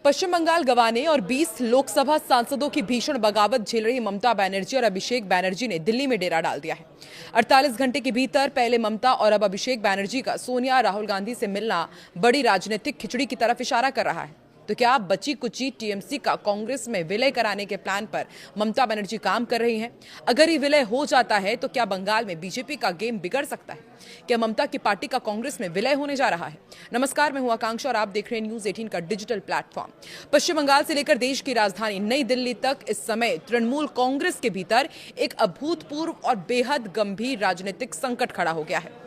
पश्चिम बंगाल गंवाने और 20 लोकसभा सांसदों की भीषण बगावत झेल रही ममता बनर्जी और अभिषेक बनर्जी ने दिल्ली में डेरा डाल दिया है। 48 घंटे के भीतर पहले ममता और अब अभिषेक बनर्जी का सोनिया राहुल गांधी से मिलना बड़ी राजनीतिक खिचड़ी की तरफ इशारा कर रहा है। तो क्या बची कुची टीएमसी का कांग्रेस में विलय कराने के प्लान पर ममता बनर्जी काम कर रही हैं? अगर ये विलय हो जाता है तो क्या बंगाल में बीजेपी का गेम बिगड़ सकता है? क्या ममता की पार्टी का कांग्रेस में विलय होने जा रहा है? नमस्कार, मैं हूं आकांक्षा और आप देख रहे हैं न्यूज 18 का डिजिटल प्लेटफॉर्म। पश्चिम बंगाल से लेकर देश की राजधानी नई दिल्ली तक इस समय तृणमूल कांग्रेस के भीतर एक अभूतपूर्व और बेहद गंभीर राजनीतिक संकट खड़ा हो गया है।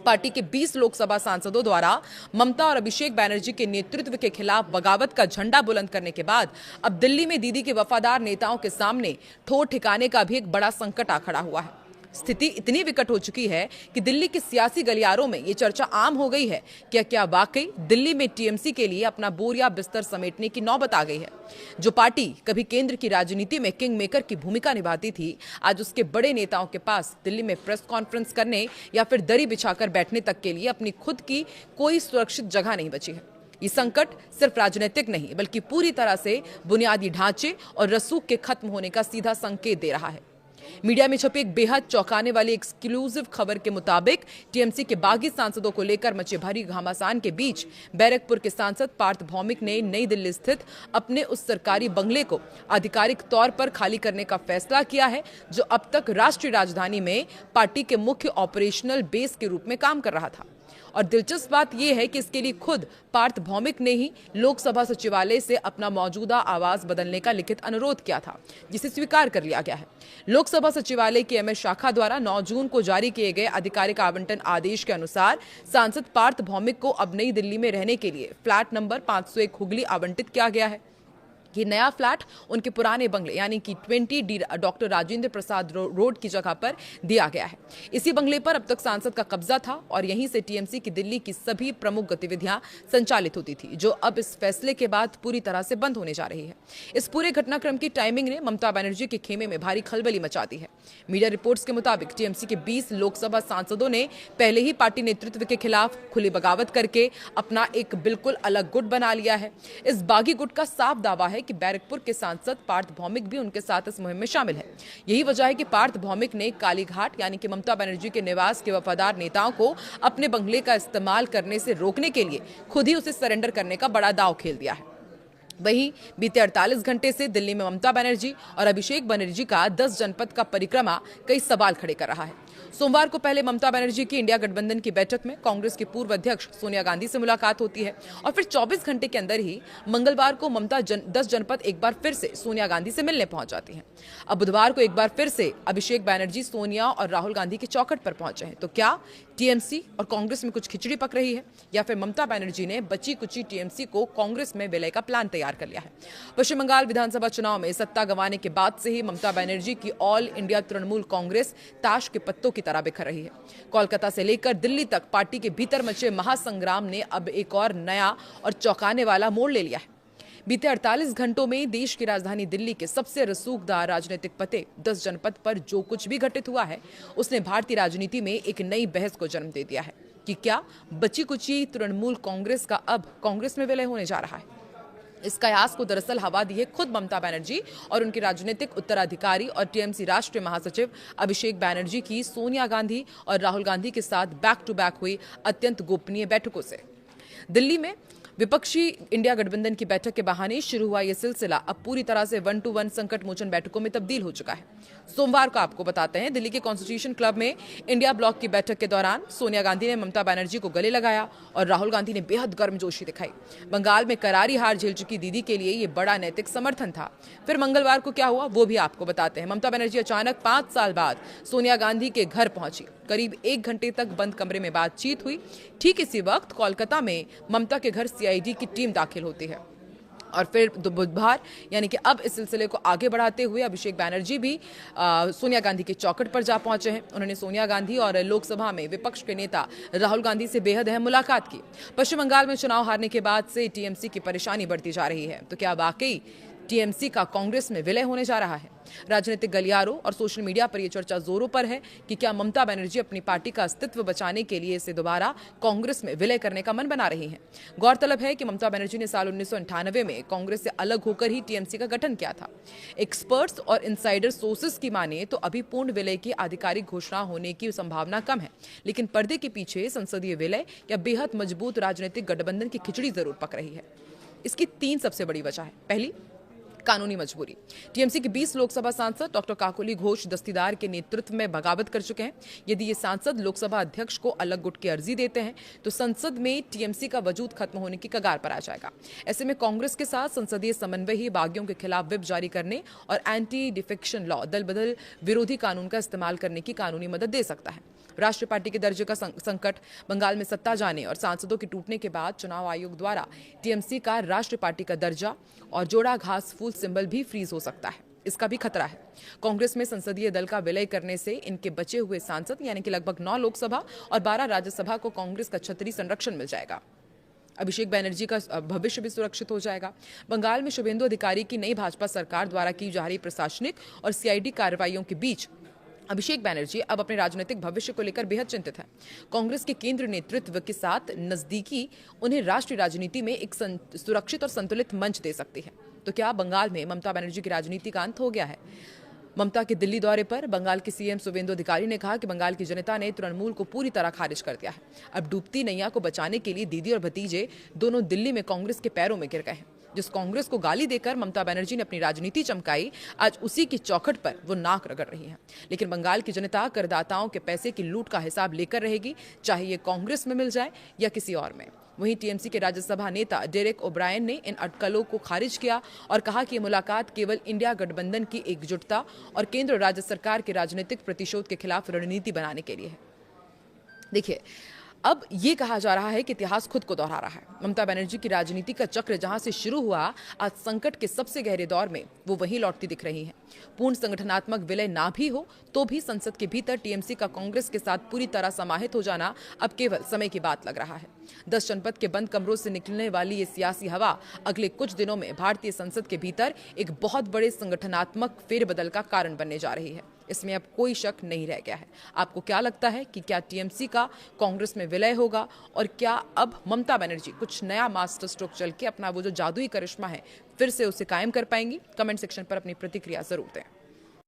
पार्टी के 20 लोकसभा सांसदों द्वारा ममता और अभिषेक बनर्जी के नेतृत्व के खिलाफ बगावत का झंडा बुलंद करने के बाद अब दिल्ली में दीदी के वफादार नेताओं के सामने ठोर ठिकाने का भी एक बड़ा संकट आ खड़ा हुआ है। स्थिति इतनी विकट हो चुकी है कि दिल्ली के सियासी गलियारों में ये चर्चा आम हो गई है कि क्या वाकई दिल्ली में टीएमसी के लिए अपना बोरिया बिस्तर समेटने की नौबत आ गई है। जो पार्टी कभी केंद्र की राजनीति में किंग मेकर की भूमिका निभाती थी, आज उसके बड़े नेताओं के पास दिल्ली में प्रेस कॉन्फ्रेंस करने या फिर दरी बिछाकर बैठने तक के लिए अपनी खुद की कोई सुरक्षित जगह नहीं बची है। ये संकट सिर्फ राजनीतिक नहीं बल्कि पूरी तरह से बुनियादी ढांचे और रसूख के खत्म होने का सीधा संकेत दे रहा है। मीडिया में छपी एक बेहद चौंकाने वाली एक्सक्लूसिव खबर के मुताबिक टीएमसी के बागी सांसदों को लेकर मचे भारी घमासान के बीच बैरकपुर के सांसद पार्थ भौमिक ने नई दिल्ली स्थित अपने उस सरकारी बंगले को आधिकारिक तौर पर खाली करने का फैसला किया है, जो अब तक राष्ट्रीय राजधानी में पार्टी के मुख्य ऑपरेशनल बेस के रूप में काम कर रहा था। और दिलचस्प बात यह है कि इसके लिए खुद पार्थ भौमिक ने ही लोकसभा सचिवालय से अपना मौजूदा आवास बदलने का लिखित अनुरोध किया था, जिसे स्वीकार कर लिया गया है। लोकसभा सचिवालय की एमएस शाखा द्वारा 9 जून को जारी किए गए आधिकारिक आवंटन आदेश के अनुसार सांसद पार्थ भौमिक को अब नई दिल्ली में रहने के लिए फ्लैट नंबर 501 हुगली आवंटित किया गया है। ये नया फ्लैट उनके पुराने बंगले यानी कि 20D doctor Rajendra Prasad road की जगह पर दिया गया है। इसी बंगले पर अब तक सांसद का कब्जा था और यहीं से टीएमसी की दिल्ली की सभी प्रमुख गतिविधियां संचालित होती थी, जो अब इस फैसले के बाद पूरी तरह से बंद होने जा रही है। इस पूरे घटनाक्रम की टाइमिंग ने ममता बनर्जी के खेमे में भारी खलबली मचा दी है। मीडिया रिपोर्ट्स के मुताबिक टीएमसी के 20 लोकसभा सांसदों ने पहले ही पार्टी नेतृत्व के खिलाफ खुली बगावत करके अपना एक बिल्कुल अलग गुट बना लिया है। इस बागी गुट का साफ दावा है कि बैरकपुर के सांसद पार्थ भौमिक भी उनके साथ इस मुहिम में शामिल है। यही वजह है कि पार्थ भौमिक ने कालीघाट यानी कि ममता बनर्जी के निवास के वफादार नेताओं को अपने बंगले का इस्तेमाल करने से रोकने के लिए खुद ही उसे सरेंडर करने का बड़ा दांव खेल दिया है। वहीं बीते 48 घंटे से दिल्ली में ममता बनर्जी और अभिषेक बनर्जी का 10 जनपद का परिक्रमा कई सवाल खड़े कर रहा है। सोमवार को पहले ममता बनर्जी की इंडिया गठबंधन की बैठक में कांग्रेस की पूर्व अध्यक्ष सोनिया गांधी से मुलाकात होती है और फिर 24 घंटे के अंदर ही मंगलवार को ममता 10 जनपद एक बार फिर से सोनिया गांधी से मिलने पहुंच जाती हैं। अब बुधवार को एक बार फिर से अभिषेक बनर्जी सोनिया और राहुल गांधी की चौखट पर पहुंचे हैं। तो क्या टीएमसी और कांग्रेस में कुछ खिचड़ी पक रही है या फिर ममता बनर्जी ने बची कुची टीएमसी को कांग्रेस में विलय का प्लान तैयार कर लिया है? पश्चिम बंगाल विधानसभा चुनाव में सत्ता गंवाने के बाद से ही ममता बनर्जी की ऑल इंडिया तृणमूल कांग्रेस ताश के पत्तों की तरह बिखर रही है। कोलकाता से लेकर दिल्ली तक पार्टी के भीतर मचे महासंग्राम ने अब एक और नया और चौंकाने वाला मोड़ ले लिया है। बीते 48 घंटों में देश की राजधानी दिल्ली के सबसे रसूखदार राजनीतिक पते 10 जनपद पर जो कुछ भी घटित हुआ है, उसने भारतीय राजनीति में एक नई बहस को जन्म दे दिया है कि क्या बची कुची तृणमूल कांग्रेस का अब कांग्रेस में विलय होने जा रहा है। इस कयास को दरअसल हवा दी है खुद ममता बनर्जी और उनके राजनीतिक उत्तराधिकारी और टीएमसी राष्ट्रीय महासचिव अभिषेक बनर्जी की सोनिया गांधी और राहुल गांधी के साथ बैक टू बैक हुई अत्यंत गोपनीय बैठकों से। दिल्ली में विपक्षी इंडिया गठबंधन की बैठक के बहाने शुरू हुआ यह सिलसिला अब पूरी तरह से 1-to-1 संकट मोचन बैठकों में तब्दील हो चुका है। सोमवार को आपको बताते हैं, दिल्ली के कॉन्स्टिट्यूशन क्लब में इंडिया ब्लॉक की बैठक के दौरान सोनिया गांधी ने ममता बनर्जी को गले लगाया और राहुल गांधी ने बेहद गर्मजोशी दिखाई। बंगाल में करारी हार झेल चुकी दीदी के लिए यह बड़ा नैतिक समर्थन था। फिर मंगलवार को क्या हुआ वो भी आपको बताते हैं। ममता बनर्जी अचानक 5 साल बाद सोनिया गांधी के घर पहुंची। करीब 1 घंटे तक बंद कमरे में बातचीत हुई। ठीक इसी वक्त कोलकाता में ममता के घर सीआईडी की टीम दाखिल होती है और फिर बुधवार यानी कि अब इस सिलसिले को आगे बढ़ाते हुए अभिषेक बनर्जी भी सोनिया गांधी की चौखट पर जा पहुंचे हैं। उन्होंने सोनिया गांधी और लोकसभा में विपक्ष के नेता राहुल गांधी से बेहद अहम मुलाकात की। पश्चिम बंगाल में चुनाव हारने के बाद से टीएमसी की परेशानी बढ़ती जा रही है। तो क्या वाकई टीएमसी का कांग्रेस में विलय होने जा रहा है। राजनीतिक गलियारों और सोशल मीडिया पर यह चर्चा जोरों पर है कि क्या ममता बनर्जी अपनी पार्टी का अस्तित्व बचाने के लिए इसे दोबारा कांग्रेस में विलय करने का मन बना रही हैं। गौरतलब है कि ममता बनर्जी ने साल 1998 में कांग्रेस से अलग होकर ही टीएमसी का गठन किया था। एक्सपर्ट्स और इनसाइडर सोर्सेज की माने तो अभी पूर्ण विलय की आधिकारिक घोषणा होने की संभावना कम है, लेकिन पर्दे के पीछे संसदीय विलय या बेहद मजबूत राजनीतिक गठबंधन की खिचड़ी जरूर पक रही है। इसकी 3 सबसे बड़ी वजह है। पहली, कानूनी मजबूरी। टीएमसी के 20 लोकसभा सांसद डॉक्टर काकोली घोष दस्तीदार के नेतृत्व में बगावत कर चुके हैं। यदि ये सांसद लोकसभा अध्यक्ष को अलग गुट की अर्जी देते हैं तो संसद में टीएमसी का वजूद खत्म होने की कगार पर आ जाएगा। ऐसे में कांग्रेस के साथ संसदीय समन्वय ही बागियों के खिलाफ व्हिप जारी करने और एंटी डिफेक्शन लॉ दल बदल विरोधी कानून का इस्तेमाल करने की कानूनी मदद दे सकता है। राष्ट्रीय पार्टी के दर्जे का संकट, बंगाल में सत्ता जाने और सांसदों के टूटने के बाद चुनाव आयोग द्वारा टीएमसी का राष्ट्रीय पार्टी का दर्जा और जोड़ा घास फूल सिंबल भी फ्रीज हो सकता है। इसका भी खतरा है। कांग्रेस में संसदीय दल का विलय करने से इनके बचे हुए सांसद यानी कि लगभग 9 लोकसभा और 12 राज्यसभा को कांग्रेस का छतरी संरक्षण मिल जाएगा। अभिषेक बनर्जी का भविष्य भी सुरक्षित हो जाएगा। बंगाल में शुभेंदु अधिकारी की नई भाजपा सरकार द्वारा की जा रही प्रशासनिक और सीआईडी कार्रवाइयों के बीच अभिषेक बनर्जी अब अपने राजनीतिक भविष्य को लेकर बेहद चिंतित है। कांग्रेस के केंद्रीय नेतृत्व के साथ नजदीकी उन्हें राष्ट्रीय राजनीति में एक सुरक्षित और संतुलित मंच दे सकती है। तो क्या बंगाल में ममता बनर्जी की राजनीति का अंत हो गया है? ममता के दिल्ली दौरे पर बंगाल के सीएम शुभेंदु अधिकारी ने कहा कि बंगाल की जनता ने तृणमूल को पूरी तरह खारिज कर दिया है। अब डूबती नैया को बचाने के लिए दीदी और भतीजे दोनों दिल्ली में कांग्रेस के पैरों में गिर गए हैं। जिस कांग्रेस को गाली देकर ममता बनर्जी ने अपनी राजनीति चमकाई, आज उसी की चौखट पर वो नाक रगड़ रही है। लेकिन बंगाल की जनता करदाताओं के पैसे की लूट का हिसाब लेकर रहेगी, चाहे ये कांग्रेस में मिल जाए या किसी और में। वहीं टीएमसी के राज्यसभा नेता डेरेक ओब्रायन ने इन अटकलों को खारिज किया और कहा कि ये मुलाकात केवल इंडिया गठबंधन की एकजुटता और केंद्र और राज्य सरकार के राजनीतिक प्रतिशोध के खिलाफ रणनीति बनाने के लिए है। देखिए, अब ये कहा जा रहा है कि इतिहास खुद को दोहरा रहा है। ममता बनर्जी की राजनीति का चक्र जहां से शुरू हुआ, आज संकट के सबसे गहरे दौर में वो वहीं लौटती दिख रही है। पूर्ण संगठनात्मक विलय ना भी हो तो भी संसद के भीतर टीएमसी का कांग्रेस के साथ पूरी तरह समाहित हो जाना अब केवल समय की बात लग रहा है। 10 जनपद के बंद कमरों से निकलने वाली ये सियासी हवा अगले कुछ दिनों में भारतीय संसद के भीतर एक बहुत बड़े संगठनात्मक फेरबदल का कारण बनने जा रही है। इसमें अब कोई शक नहीं रह गया है। आपको क्या लगता है कि क्या टीएमसी का कांग्रेस में विलय होगा और क्या अब ममता बनर्जी कुछ नया मास्टर स्ट्रोक चल के अपना वो जो जादुई करिश्मा है फिर से उसे कायम कर पाएंगी? कमेंट सेक्शन पर अपनी प्रतिक्रिया जरूर दें।